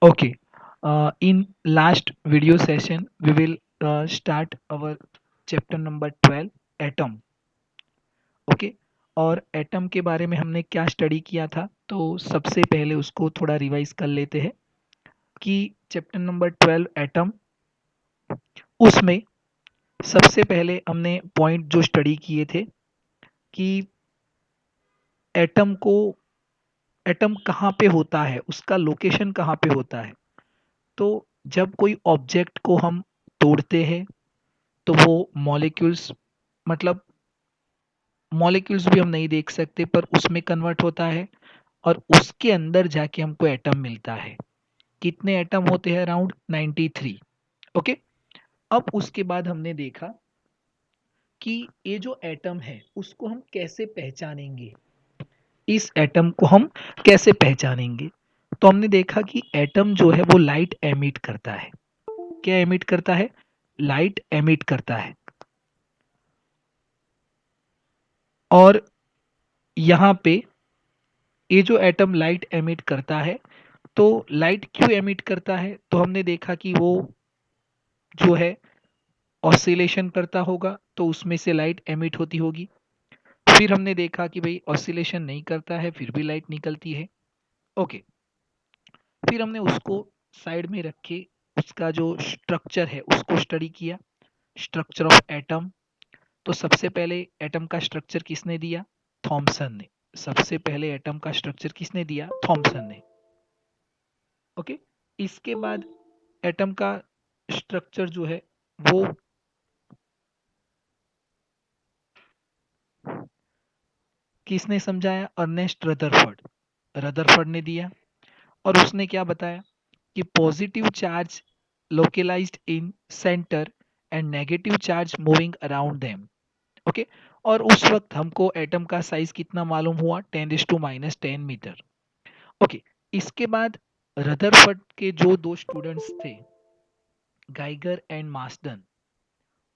Okay. In last video session, we will start our chapter number 12, atom. Okay. और atom के बारे में हमने क्या स्टडी किया था, तो सबसे पहले उसको थोड़ा रिवाइज कर लेते हैं कि चैप्टर नंबर 12 एटम, उसमें सबसे पहले हमने पॉइंट जो स्टडी किए थे कि एटम को एटम कहाँ पे होता है, उसका लोकेशन कहाँ पे होता है. तो जब कोई ऑब्जेक्ट को हम तोड़ते हैं तो वो मॉलिक्यूल्स, मतलब मॉलिक्यूल्स भी हम नहीं देख सकते पर उसमें कन्वर्ट होता है और उसके अंदर जाके हमको एटम मिलता है. कितने एटम होते हैं? अराउंड 93. ओके. अब उसके बाद हमने देखा कि ये जो एटम है उसको हम कैसे पहचानेंगे, इस एटम को हम कैसे पहचानेंगे. तो हमने देखा कि एटम जो है वो लाइट एमिट करता है. क्या एमिट करता है? लाइट एमिट करता है. और यहाँ पे ये जो एटम लाइट एमिट करता है, तो लाइट क्यों एमिट करता है? तो हमने देखा कि वो जो है ऑसिलेशन करता होगा तो उसमें से लाइट एमिट होती होगी. फिर हमने देखा कि भाई ऑसिलेशन नहीं करता है फिर भी लाइट निकलती है. ओके. फिर हमने उसको साइड में रख के उसका जो स्ट्रक्चर है उसको स्टडी किया. Structure of atom. तो सबसे पहले एटम का स्ट्रक्चर किसने दिया? थॉमसन ने. सबसे पहले एटम का स्ट्रक्चर किसने दिया? थॉमसन ने. ओके. इसके बाद एटम का स्ट्रक्चर जो है वो किसने समझाया? Ernest Rutherford. रदरफोर्ड ने दिया. और उसने क्या बताया कि positive charge localized in centre and negative charge moving around them. Okay. और उस वक्त हमको एटम का साइज कितना मालूम हुआ? 10⁻⁻10 मीटर. ओके. इसके बाद रदरफोर्ड के जो दो स्टूडेंट्स थे, गाइगर एंड मास्टन,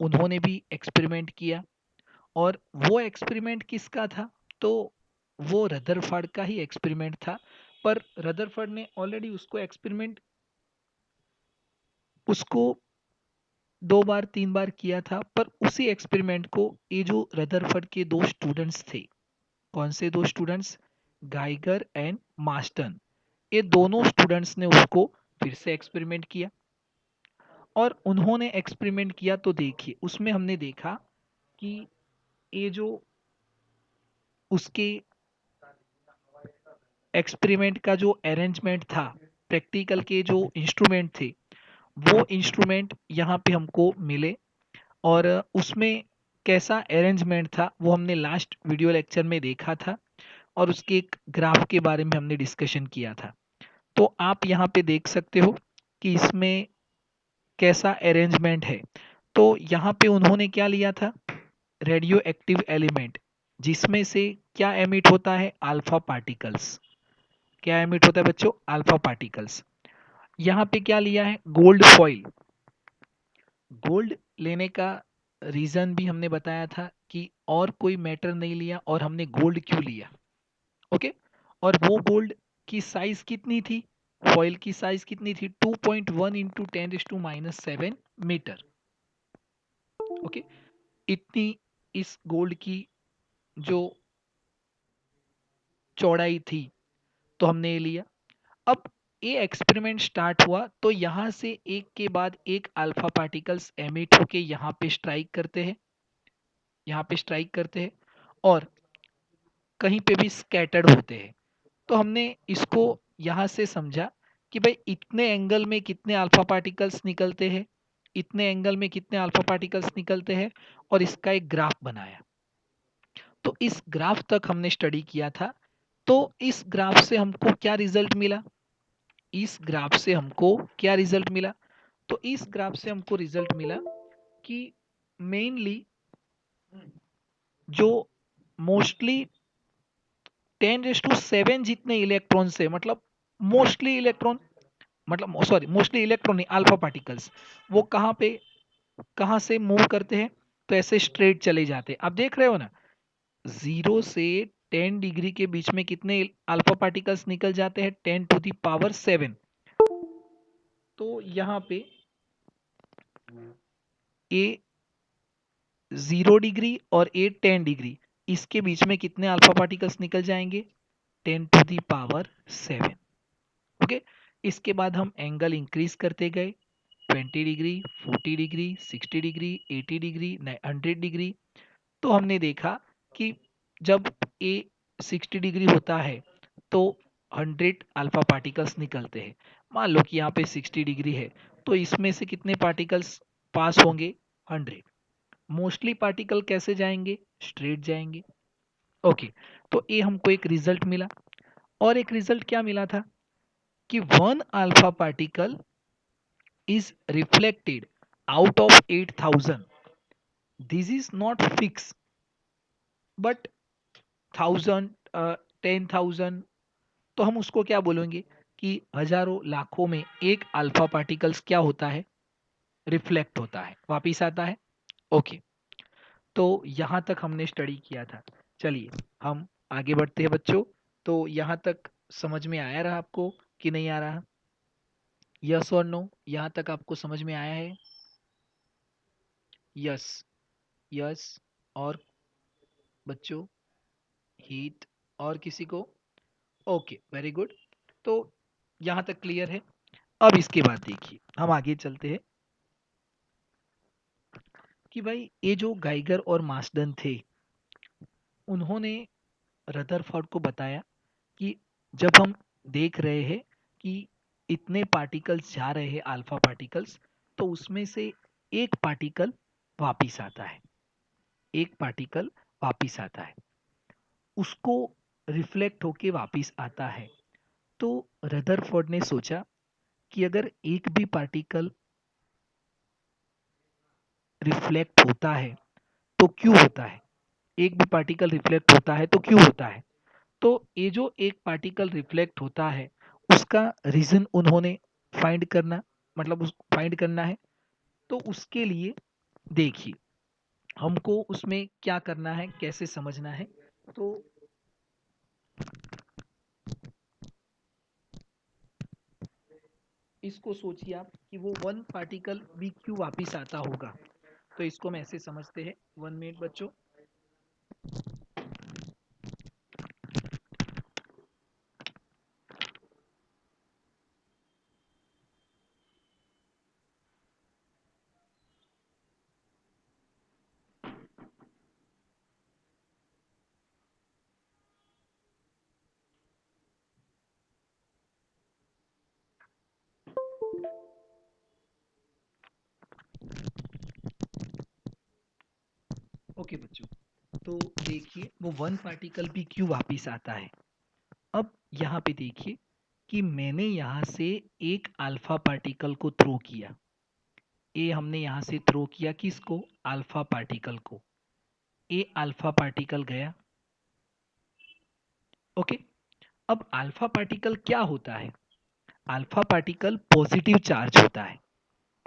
उन्होंने भी एक्सपेरिमेंट किया. और वो एक्सपेरिमेंट किसका था? तो वो रदरफोर्ड का ही एक्सपेरिमेंट था. पर रदरफोर्ड ने ऑलरेडी उसको एक्सपेरिमेंट उसको 2 बार 3 बार किया था. पर उसी एक्सपेरिमेंट को ये जो रदरफोर्ड के दो स्टूडेंट्स थे, कौन से दो स्टूडेंट्स? Geiger and Marston. ये दोनों स्टूडेंट्स ने उसको फिर से एक्सपेरिमेंट किया. और उन्होंने एक्सपेरिमेंट किया तो देखिए उसमें हमने देखा कि ये जो उसके एक्सपेरिमेंट का जो अरेंजमेंट था, प्रैक्टिकल के जो इंस्ट्रूमेंट थे, वो इंस्ट्रूमेंट यहाँ पे हमको मिले. और उसमें कैसा अरेंजमेंट था वो हमने लास्ट वीडियो लेक्चर में देखा था. और उसके एक ग्राफ के बारे में हमने डिस्कशन किया था. तो आप यहाँ पे देख सकते हो कि इसमें कैसा अरेंजमेंट है. तो यहाँ पे उन्होंने क्या लिया था? रेडियो एक्टिव एलिमेंट, जिसमें से क्या एमिट होता है? Alpha particles. क्या एमिट होता है बच्चों? Alpha particles. यहाँ पे क्या लिया है? Gold foil. गोल्ड लेने का रीजन भी हमने बताया था कि और कोई मैटर नहीं लिया और हमने गोल्ड क्यों लिया. ओके. और वो गोल्ड की साइज कितनी थी? फॉइल की साइज कितनी थी? 2.1 इंटू 10⁻⁻7 मीटर. ओके. इतनी इस गोल्ड की जो चौड़ाई थी, तो हमने ये लिया. अब ये एक्सपेरिमेंट स्टार्ट हुआ तो यहाँ से एक के बाद एक अल्फा पार्टिकल्स एमिट होके यहाँ पे स्ट्राइक करते हैं और कहीं पे भी स्कैटर्ड होते हैं. तो हमने इसको यहाँ से समझा कि भाई इतने एंगल में कितने अल्फा पार्टिकल्स निकलते हैं, इतने एंगल में कितने अल्फा पार्टिकल्स निकलते हैं, और इसका एक ग्राफ बनाया. तो इस ग्राफ तक हमने स्टडी किया था. तो इस ग्राफ से हमको क्या रिजल्ट मिला? इस ग्राफ से हमको क्या रिजल्ट मिला? तो इस ग्राफ से हमको रिजल्ट मिला कि मेनली जो मोस्टली 10⁻7 जितने इलेक्ट्रॉन से, मतलब मोस्टली इलेक्ट्रॉन, मतलब सॉरी मोस्टली इलेक्ट्रॉन नहीं, अल्फा पार्टिकल्स, वो कहाँ से मूव करते हैं? तो ऐसे स्ट्रेट चले जाते हैं. आप देख रहे हो ना, 0 से 10 डिग्री के बीच में कितने अल्फा पार्टिकल्स निकल जाते हैं? 10⁻⁷. तो यहाँ पे ए 0 डिग्री और ए 10 डिग्री, इसके बीच में कितने अल्फा पार्टिकल्स निकल जाएंगे? 10⁻⁷। ओके। इसके बाद हम एंगल इंक्रीज करते गए, 20 degree, 40 degree, 60 degree, 80 degree, 100 degree. तो हमने देखा कि जब ए 60 डिग्री होता है तो 100 अल्फा पार्टिकल्स निकलते हैं। मान लो कि यहाँ पे 60 डिग्री है, तो इसमें से कितने पार्टिकल्स पास होंगे? 100। मोस्टली पार्टिकल कैसे जाएंगे? स्ट्रेट जाएंगे। ओके। तो ये हमको एक रिजल्ट मिला। और एक रिजल्ट क्या मिला था कि 1 alpha particle is reflected out of 8000. This is not fixed, but 1000, 10,000, तो हम उसको क्या बोलेंगे कि हजारों लाखों में एक अल्फा पार्टिकल्स क्या होता है? रिफ्लेक्ट होता है, वापिस आता है। ओके। तो यहाँ तक हमने स्टडी किया था। चलिए हम आगे बढ़ते हैं बच्चों। तो यहाँ तक समझ में आया रहा आपको कि नहीं आ रहा? यस और नो? यहाँ तक आपको समझ में आया है? Yes, yes. और बच्चों, हीट, और किसी को? Okay, very good. तो यहाँ तक क्लियर है। अब इसके बाद देखिए हम आगे चलते हैं कि भाई ये जो गाइगर और मास्डन थे, उन्होंने रदरफोर्ड को बताया कि जब हम देख रहे हैं कि इतने पार्टिकल्स जा रहे हैं अल्फा पार्टिकल्स, तो उसमें से एक पार्टिकल वापिस आता है, एक पार्टिकल वापिस आता है, उसको रिफ्लेक्ट होके वापिस आता है। तो रदरफोर्ड ने सोचा कि अगर एक भी पार्टिकल रिफ्लेक्ट होता है तो क्यों होता है? एक भी पार्टिकल रिफ्लेक्ट होता है तो क्यों होता है? तो ये जो एक पार्टिकल रिफ्लेक्ट होता है, उसका रीजन उन्होंने फाइंड करना, मतलब उस फाइंड करना है। तो उसके लिए देखिए हमको उसमें क्या करना है, कैसे समझना है। तो इसको सोचिए आप कि वो वन पार्टिकल भी क्यों वापिस आता होगा। तो इसको हम ऐसे समझते हैं, 1 मिनट बच्चों। ओके बच्चों, तो देखिए वो वन पार्टिकल भी क्यों वापिस आता है। अब यहाँ पे देखिए कि मैंने यहाँ से एक अल्फा पार्टिकल को थ्रो किया। ए हमने यहाँ से थ्रो किया किसको? अल्फा पार्टिकल को। ए अल्फा पार्टिकल गया। ओके। अब अल्फा पार्टिकल क्या होता है? अल्फा पार्टिकल पॉजिटिव चार्ज होता है।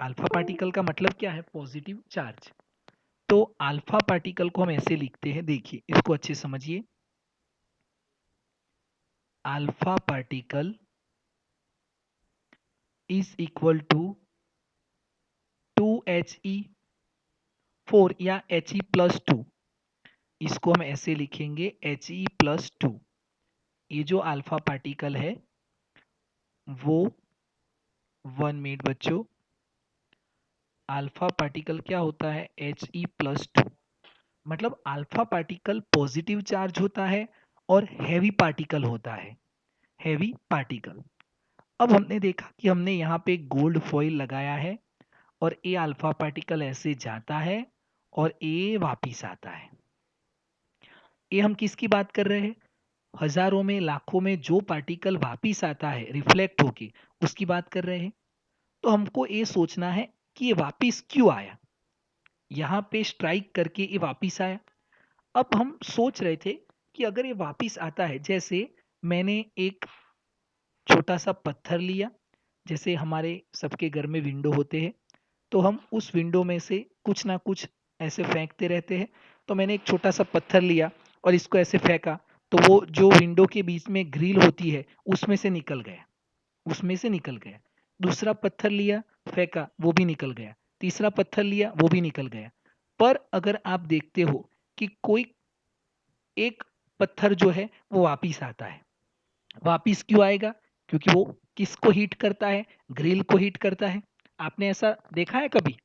अल्फा पार्टिकल का मतलब क्या है? Positive charge. तो अल्फा पार्टिकल को हम ऐसे लिखते हैं, देखिए इसको अच्छे समझिए। Alpha particle is equal to 2He4 या He+2। इसको हम ऐसे लिखेंगे He+2। ये जो अल्फा पार्टिकल है वो 1 मिनट बच्चों, अल्फा पार्टिकल क्या होता है? He+2। मतलब अल्फा पार्टिकल पॉजिटिव चार्ज होता है और हैवी पार्टिकल होता है, हैवी पार्टिकल। अब हमने देखा कि हमने यहाँ पे गोल्ड फॉइल लगाया है और ए अल्फा पार्टिकल ऐसे जाता है और ए वापिस आता है। ये हम किसकी बात कर रहे हैं? हजारों में, लाखों में जो पार्टिकल वापिस आता है रिफ्लेक्ट होके, उसकी बात कर रहे हैं। तो हमको ये सोचना है कि ये वापिस क्यों आया, यहाँ पे स्ट्राइक करके ये वापिस आया। अब हम सोच रहे थे कि अगर ये वापिस आता है, जैसे मैंने एक छोटा सा पत्थर लिया, जैसे हमारे सबके घर में विंडो होते हैं, तो हम उस विंडो में से कुछ ना कुछ ऐसे फेंकते रहते हैं। तो मैंने एक छोटा सा पत्थर लिया और इसको ऐसे फेंका, तो वो जो विंडो के बीच में ग्रिल होती है उसमें से निकल गया, उसमें से निकल गया। दूसरा पत्थर लिया, फेंका, वो भी निकल गया, तीसरा पत्थर लिया, वो भी निकल गया। पर अगर आप देखते हो कि कोई एक पत्थर जो है वो वापिस आता है। वापिस क्यों आएगा? क्योंकि वो किसको हीट करता है? ग्रिल को हीट करता है। आपने ऐसा देखा है कभी?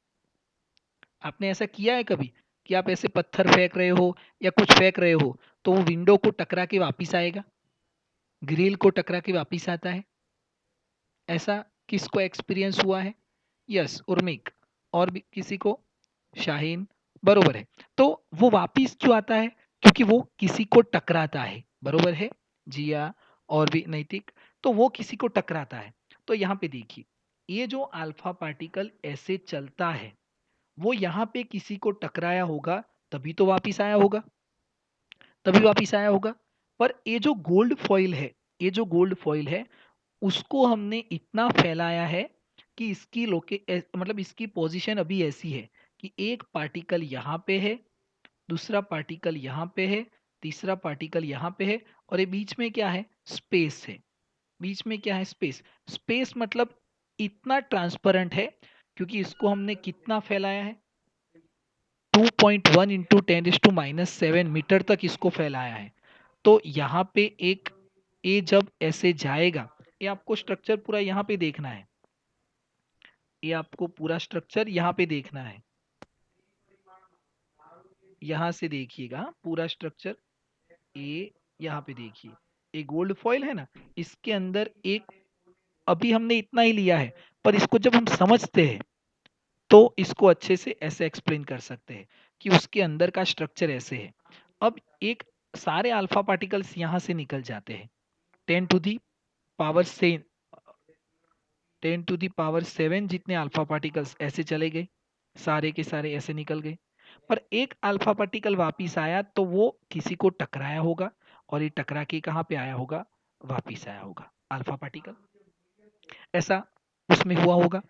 आपने ऐसा किया है कभी कि आप ऐसे पत्थर फेंक रहे हो या कुछ फेंक रहे हो तो वो विंडो को टकरा के वापिस आएगा, ग्रिल को टकरा के वापिस आता है? ऐसा किसको एक्सपीरियंस हुआ है? यस, उर्मिक। और भी किसी को? शाहीन। बरोबर है। तो वो वापिस क्यों आता है? क्योंकि वो किसी को टकराता है। बरोबर है? जिया और भी नैतिक। तो वो किसी को टकराता है। तो यहाँ पे देखिए, ये जो अल्फा पार्टिकल ऐसे चलता है, वो यहाँ पे किसी को टकराया होगा, तभी तो वापिस आया होगा। तभी वापिस आया होगा। पर ये जो गोल्ड फॉइल है, ये जो गोल्ड फॉइल है, उसको हमने इतना फैलाया है कि इसकी मतलब इसकी पोजीशन अभी ऐसी है कि एक पार्टिकल यहाँ पे है, दूसरा पार्टिकल यहाँ पे है, तीसरा पार्टिकल यहाँ पे है, और ये बीच में क्या है? स्पेस है। बीच में क्या है? स्पेस। स्पेस मतलब इतना ट्रांसपेरेंट है क्योंकि इसको हमने कितना फैलाया है? 2.1 इंटू 10⁻⁻7 मीटर तक इसको फैलाया है। तो यहाँ पे एक, ये जब ऐसे जाएगा, ये आपको स्ट्रक्चर पूरा यहाँ पे देखना है। ये आपको पूरा स्ट्रक्चर यहाँ पे देखना है। यहाँ से देखिएगा पूरा स्ट्रक्चर। ये यहाँ पे देखिए, ये गोल्ड फॉइल है ना, इसके अंदर एक, अभी हमने इतना ही लिया है, पर इसको जब हम समझते हैं तो इसको अच्छे से ऐसे एक्सप्लेन कर सकते हैं कि उसके अंदर का स्ट्रक्चर ऐसे है। अब एक, सारे अल्फा पार्टिकल्स यहाँ से निकल जाते हैं। 10 टू दी पावर से 10⁻⁷ जितने अल्फा पार्टिकल्स ऐसे चले गए, सारे के सारे ऐसे निकल गए। पर एक अल्फा पार्टिकल वापिस आया तो वो किसी को टकराया होगा, और ये टकरा के कहाँ पे आया होगा? वापिस आया होगा अल्फा पार्टिकल। ऐसा उसमें हुआ होगा।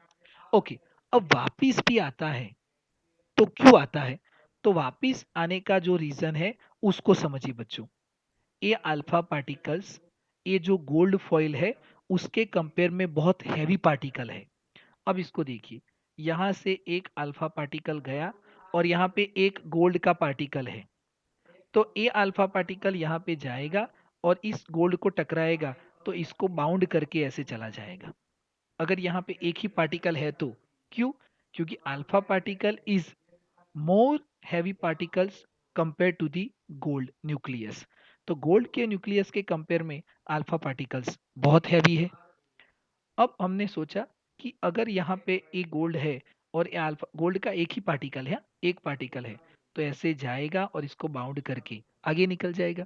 ओके। अब वापिस भी आता है तो क्यों आता है? तो वापिस आने का जो रीजन है उसको समझिए बच्चों। ये अल्फा पार्टिकल्स, ये जो गोल्ड फॉइल है, उसके कंपेयर में बहुत हैवी पार्टिकल है। अब इसको देखिए, यहाँ से एक अल्फा पार्टिकल गया और यहाँ पे एक गोल्ड का पार्टिकल है। तो ये अल्फा पार्टिकल यहाँ पे जाएगा और इस गोल्ड को टकराएगा, तो इसको बाउंड करके ऐसे चला जाएगा। अगर यहाँ पे एक ही पार्टिकल है तो क्यों? क्योंकि alpha particle is more heavy particles compare to the gold nucleus. तो गोल्ड के न्यूक्लियस के कंपेयर में अल्फा पार्टिकल्स बहुत हैवी है। अब हमने सोचा कि अगर यहाँ पे एक गोल्ड है और ये अल्फा, गोल्ड का एक ही पार्टिकल है, एक पार्टिकल है, तो ऐसे जाएगा और इसको बाउंड करके आगे निकल जाएगा।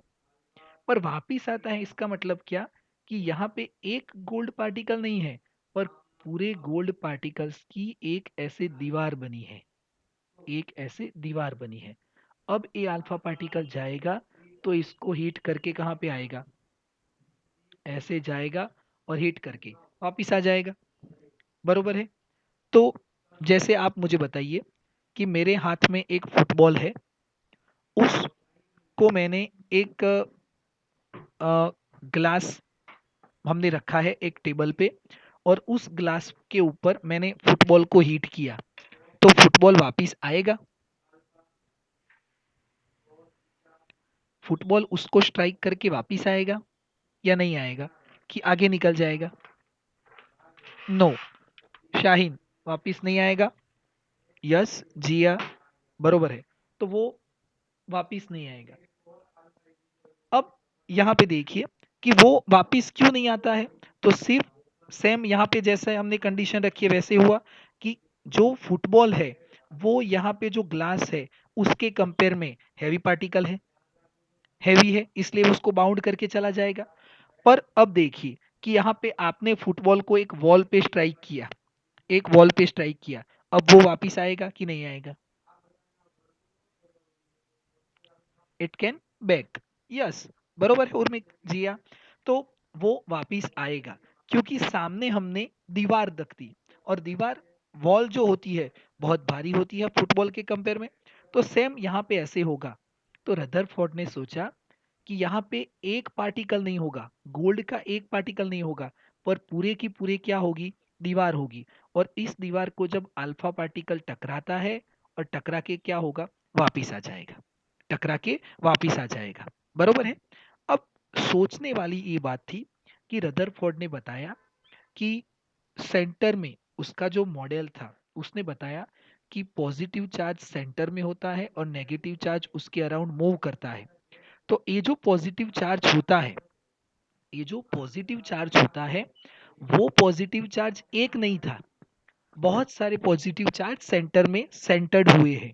पर वापिस आता है, इसका मतलब क्या? कि यहाँ पे एक गोल्ड पार्टिकल नहीं है, पर पूरे गोल्ड पार्टिकल्स की एक ऐसे दीवार बनी है, एक ऐसे दीवार बनी है। अब ये अल्फा पार्टिकल जाएगा तो इसको हीट करके कहाँ पे आएगा? ऐसे जाएगा और हीट करके वापिस आ जाएगा। बरोबर है? तो जैसे आप मुझे बताइए कि मेरे हाथ में एक फुटबॉल है, उसको मैंने एक ग्लास हमने रखा है एक टेबल पे, और उस ग्लास के ऊपर मैंने फुटबॉल को हीट किया, तो फुटबॉल वापिस आएगा? फुटबॉल उसको स्ट्राइक करके वापिस आएगा या नहीं आएगा? कि आगे निकल जाएगा? नो। शाहीन, वापिस नहीं आएगा। यस, जिया, बरोबर है। तो वो वापिस नहीं आएगा। अब यहाँ पे देखिए कि वो वापिस क्यों नहीं आता है? तो सिर्फ सेम यहाँ पे जैसे हमने कंडीशन रखी है वैसे हुआ कि जो फुटबॉल है वो यहाँ पे जो ग्लास है उसके कंपेयर में हैवी पार्टिकल है, हैवी है, इसलिए उसको बाउंड करके चला जाएगा। पर अब देखिए कि यहाँ पे आपने फुटबॉल को एक वॉल पे स्ट्राइक किया, एक वॉल पे स्ट्राइक किया, अब वो वापिस आएगा कि नहीं आएगा? It can back. यस, बरोबर है उर्मिक जिया। तो वो वापिस आएगा क्योंकि सामने हमने दीवार रख दी, और दीवार, वॉल जो होती है बहुत भारी होती है फुटबॉल के कंपेयर में। तो सेम यहाँ पे ऐसे होगा। तो रदरफोर्ड ने सोचा कि यहाँ पे एक पार्टिकल नहीं होगा, गोल्ड का एक पार्टिकल नहीं होगा, पर पूरे की पूरे क्या होगी? दीवार होगी, और इस दीवार को जब अल्फा पार्टिकल टकराता है और टकरा के क्या होगा, वापिस आ जाएगा, टकरा के वापिस आ जाएगा। बरोबर है। अब सोचने वाली ये बात थी कि रदरफोर्ड ने बताया कि सेंटर में उसका जो मॉडल था, उसने बताया कि पॉजिटिव चार्ज सेंटर में होता है और नेगेटिव चार्ज उसके अराउंड मूव करता है। तो ये जो पॉजिटिव चार्ज होता है, ये जो पॉजिटिव चार्ज होता है, वो पॉजिटिव चार्ज एक नहीं था, बहुत सारे पॉजिटिव चार्ज सेंटर में सेंटर्ड हुए हैं।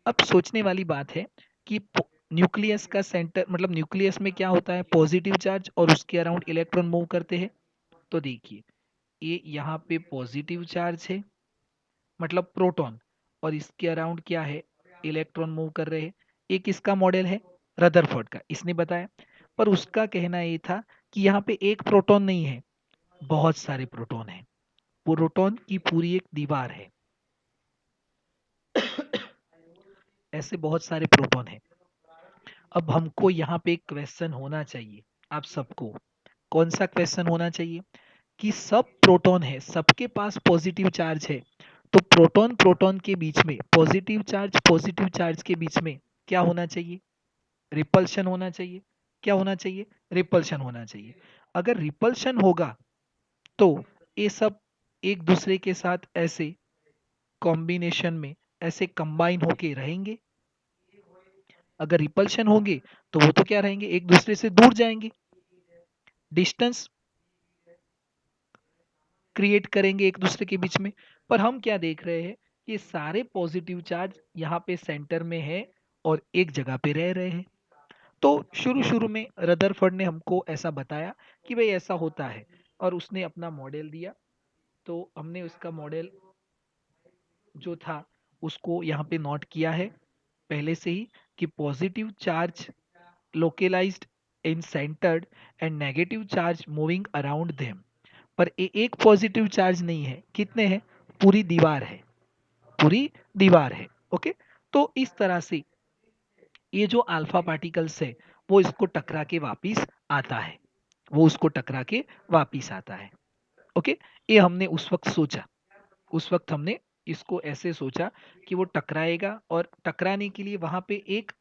अब सोचने वाली बात है कि न्यूक्लियस का सेंटर, मतलब न्यूक्लियस में क्या होता है, पॉजिटिव चार्ज और उसके अराउंड इलेक्ट्रॉन मूव करते हैं। तो देखिए, ये यहाँ पे पॉजिटिव चार्ज है, मतलब प्रोटॉन, और इसके अराउंड क्या है, इलेक्ट्रॉन मूव कर रहे हैं। एक इसका मॉडल है रदरफोर्ड का, इसने बताया। पर उसका कहना ये था कि यहाँ पे एक प्रोटॉन नहीं है, बहुत सारे प्रोटॉन हैं, प्रोटॉन की पूरी एक दीवार है, ऐसे बहुत सारे प्रोटॉन हैं। अब हमको यहाँ पे एक क्वेश्चन होना चाहिए, आप सबको। कौन सा क्वेश्चन होना चाहिए, कि सब प्रोटॉन है, सबके पास पॉजिटिव चार्ज है, तो प्रोटॉन प्रोटॉन के बीच में, पॉजिटिव चार्ज के बीच में क्या होना चाहिए, रिपल्शन होना चाहिए। क्या होना चाहिए, रिपल्शन होना चाहिए। अगर रिपल्शन होगा तो ये सब एक दूसरे के साथ ऐसे कॉम्बिनेशन में, ऐसे कंबाइन होके रहेंगे। अगर रिपल्शन होंगे तो वो तो क्या रहेंगे, एक दूसरे से दूर जाएंगे, डिस्टेंस क्रिएट करेंगे एक दूसरे के बीच में। पर हम क्या देख रहे हैं, कि सारे पॉजिटिव चार्ज यहाँ पे सेंटर में है और एक जगह पे रह रहे हैं। तो शुरू शुरू में रदरफोर्ड ने हमको ऐसा बताया कि भाई ऐसा होता है, और उसने अपना मॉडल दिया। तो हमने उसका मॉडल जो था उसको यहाँ पे नोट किया है पहले से ही, कि positive charge localized in centered and negative charge moving around them. पर एक पॉजिटिव चार्ज नहीं है, कितने हैं, पूरी दीवार है, पूरी दीवार है। ओके। तो इस तरह से ये जो अल्फा पार्टिकल्स है, वो इसको टकरा के वापिस आता है, वो उसको टकरा के वापिस आता है। ओके। ये हमने उस वक्त सोचा, उस वक्त हमने इसको ऐसे सोचा कि वो टकराएगा, और टकराने के लिए वहां पे एक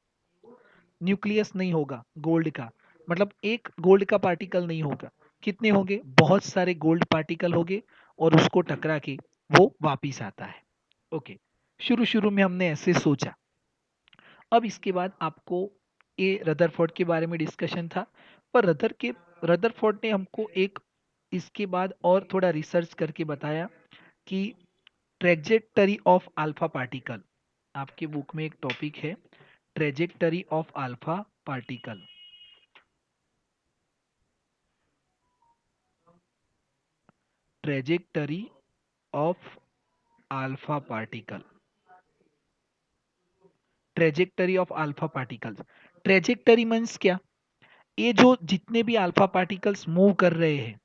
न्यूक्लियस नहीं होगा गोल्ड का, मतलब एक गोल्ड का पार्टिकल नहीं होगा, कितने होंगे, बहुत सारे गोल्ड पार्टिकल होंगे, और उसको टकरा के वो वापिस आता है। ओके। शुरू शुरू में हमने ऐसे सोचा। अब इसके बाद आपको, ये रदरफोर्ड के बारे में डिस्कशन था, पर रदरफोर्ड ने हमको एक इसके बाद और थोड़ा रिसर्च करके बताया कि ट्रेजेक्टरी ऑफ अल्फा पार्टिकल, आपके बुक में एक टॉपिक है, trajectory of alpha particle, trajectory of alpha particle, trajectory of alpha particles. Trajectory means क्या, ये जो जितने भी अल्फा पार्टिकल्स मूव कर रहे हैं,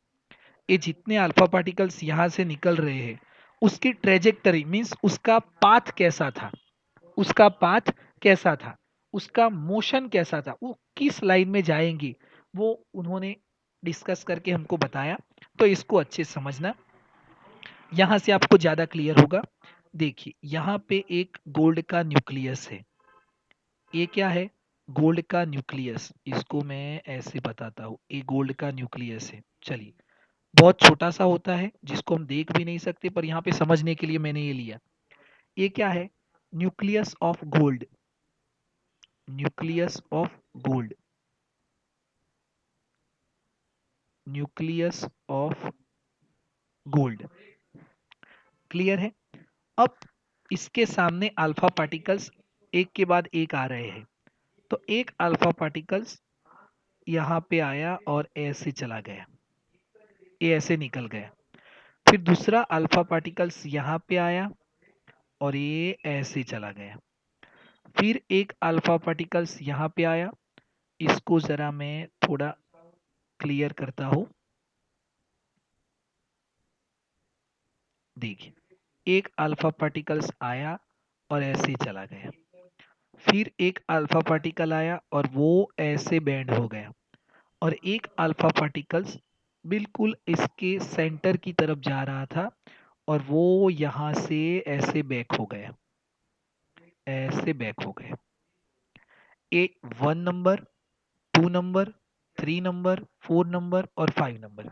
ये जितने अल्फा पार्टिकल्स यहाँ से निकल रहे हैं, उसकी ट्रेजेक्टरी मीन्स उसका पाथ कैसा था, उसका पाथ कैसा था, उसका मोशन कैसा था, वो किस लाइन में जाएंगे, वो उन्होंने डिस्कस करके हमको बताया। तो इसको अच्छे से समझना, यहाँ से आपको ज़्यादा क्लियर होगा। देखिए, यहाँ पे एक गोल्ड का न्यूक्लियस है, ये क्या है, गोल्ड का न्यूक्लियस, इसको मैं ऐसे बताता हूँ, ये गोल्ड का न्यूक्लियस है। चलिए, बहुत छोटा सा होता है जिसको हम देख भी नहीं सकते, पर यहाँ पे समझने के लिए मैंने ये लिया। ये क्या है, nucleus of gold, nucleus of gold, nucleus of gold. Clear है। अब इसके सामने अल्फा पार्टिकल्स एक के बाद एक आ रहे हैं। तो एक अल्फा पार्टिकल्स यहाँ पे आया और ऐसे चला गया, ये ऐसे निकल गया। फिर दूसरा अल्फा पार्टिकल्स यहाँ पे आया और ये ऐसे चला गया। फिर एक अल्फा पार्टिकल्स यहाँ पे आया, इसको जरा मैं थोड़ा क्लियर करता हूँ। देखिए, एक अल्फा पार्टिकल्स आया और ऐसे चला गया। फिर एक अल्फा पार्टिकल आया और वो ऐसे बैंड हो गया, और एक अल्फा पार्टिकल्स बिल्कुल इसके सेंटर की तरफ जा रहा था और वो यहाँ से ऐसे बैक हो गया, ऐसे बैक हो गया। ए 1 नंबर, 2 नंबर, 3 नंबर, 4 नंबर और 5 नंबर।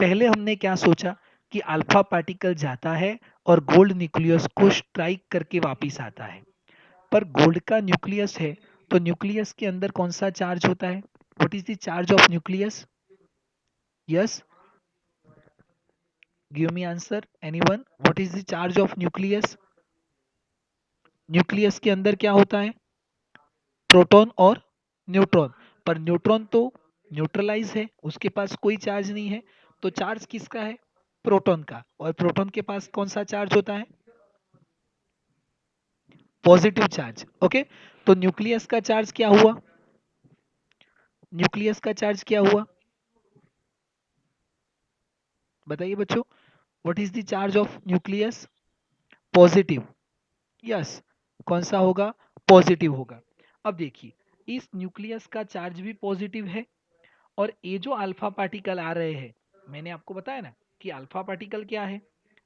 पहले हमने क्या सोचा कि अल्फा पार्टिकल जाता है और गोल्ड न्यूक्लियस को स्ट्राइक करके वापस आता है, पर गोल्ड का न्यूक्लियस है तो न्यूक्लियस के अंदर कौन सा चार्ज होता है? What is the charge of nucleus? Yes, give me answer anyone, what is the charge of nucleus? Nucleus के अंदर क्या होता है? प्रोटॉन और न्यूट्रॉन। पर न्यूट्रॉन तो न्यूट्रलाइज है, उसके पास कोई चार्ज नहीं है, तो चार्ज किसका है? प्रोटॉन का। और प्रोटॉन के पास कौन सा चार्ज होता है? Positive charge. ओके, तो न्यूक्लियस का चार्ज क्या हुआ? न्यूक्लियस का चार्ज क्या हुआ? बताइए बच्चों, what is the charge of nucleus? Positive. Yes, कौन सा होगा? पॉजिटिव होगा। अब देखिए, इस न्यूक्लियस का चार्ज भी पॉजिटिव है, और ये जो अल्फा पार्टिकल आ रहे हैं, मैंने आपको बताया ना कि अल्फा पार्टिकल क्या है,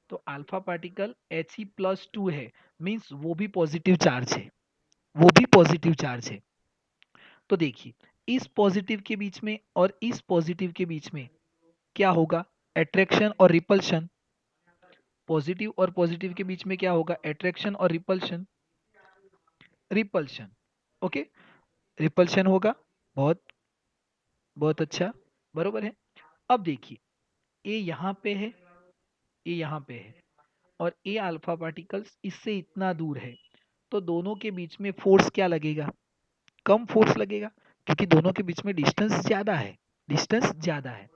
तो अल्फा पार्टिकल He+2 है, मीन्स वो भी पॉजिटिव चार्ज है, वो भी पॉजिटिव चार्ज है। तो देखिए, इस पॉजिटिव के बीच में और इस पॉजिटिव के बीच में क्या होगा? अट्रैक्शन और रिपल्शन। पॉजिटिव और पॉजिटिव के बीच में क्या होगा? अट्रैक्शन और रिपल्शन। रिपल्शन। ओके, रिपल्शन होगा। बहुत बहुत अच्छा, बरोबर है। अब देखिए, ये यहाँ पे है, ये यहाँ पे है, और ये अल्फा पार्टिकल्स इससे इतना दूर है, तो दोनों के बीच में फोर्स क्या लगेगा? कम फोर्स लगेगा, क्योंकि दोनों के बीच में डिस्टेंस ज्यादा है, डिस्टेंस ज्यादा है।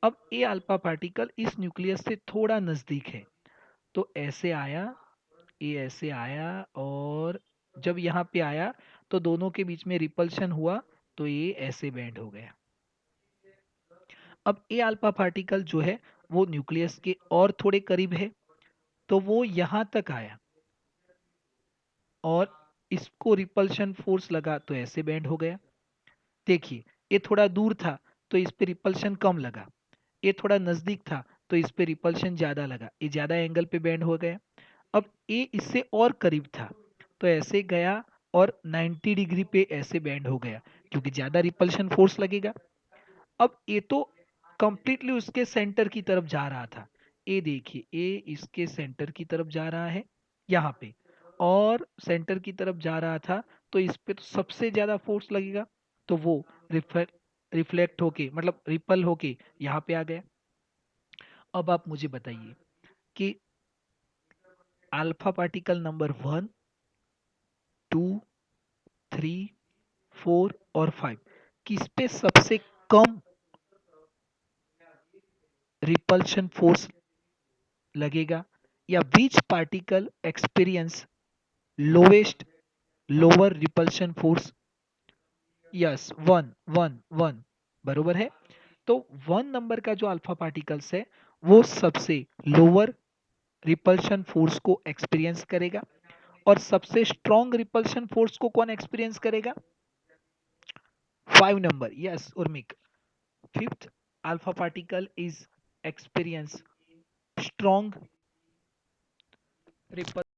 अब ये अल्फा पार्टिकल इस न्यूक्लियस से थोड़ा नजदीक है, तो ऐसे आया, ये ऐसे आया, और जब यहाँ पे आया तो दोनों के बीच में रिपल्शन हुआ, तो ये ऐसे बेंड हो गया। अब ए अल्फा पार्टिकल जो है वो न्यूक्लियस के और थोड़े करीब है, तो वो यहाँ तक आया और इसको रिपल्शन फोर्स लगा तो ऐसे बेंड हो गया। देखिए, ये थोड़ा दूर था तो इस पे रिपल्शन कम लगा, ये थोड़ा नजदीक था तो इस पे रिपल्शन ज्यादा लगा, ये ज्यादा एंगल पे बेंड हो गया। अब ये इससे और करीब था तो ऐसे गया और 90 डिग्री पे ऐसे बेंड हो गया, क्योंकि ज्यादा रिपल्शन फोर्स लगेगा। अब ये तो कंप्लीटली उसके सेंटर की तरफ जा रहा था, ये देखिए, ये इसके सेंटर की तरफ जा रहा है यहाँ पे, और सेंटर की तरफ जा रहा था, तो इस पे तो सबसे ज्यादा फोर्स लगेगा, तो वो रिफ्लेक्ट होके, मतलब रिपल होके यहाँ पे आ गया। अब आप मुझे बताइए कि अल्फा पार्टिकल नंबर 1, 2, 3, 4 और 5 किस पे सबसे कम रिपल्शन फोर्स लगेगा, या which particle experience lowest lower repulsion force? Yes, one one one, बरोबर है। तो 1 नंबर का जो अल्फा पार्टिकल्स है वो सबसे लोअर रिपल्शन फोर्स को एक्सपीरियंस करेगा, और सबसे स्ट्रॉन्ग रिपल्शन फोर्स को कौन एक्सपीरियंस करेगा? 5 number. Yes Urmik, fifth alpha particle is experience strong repulsion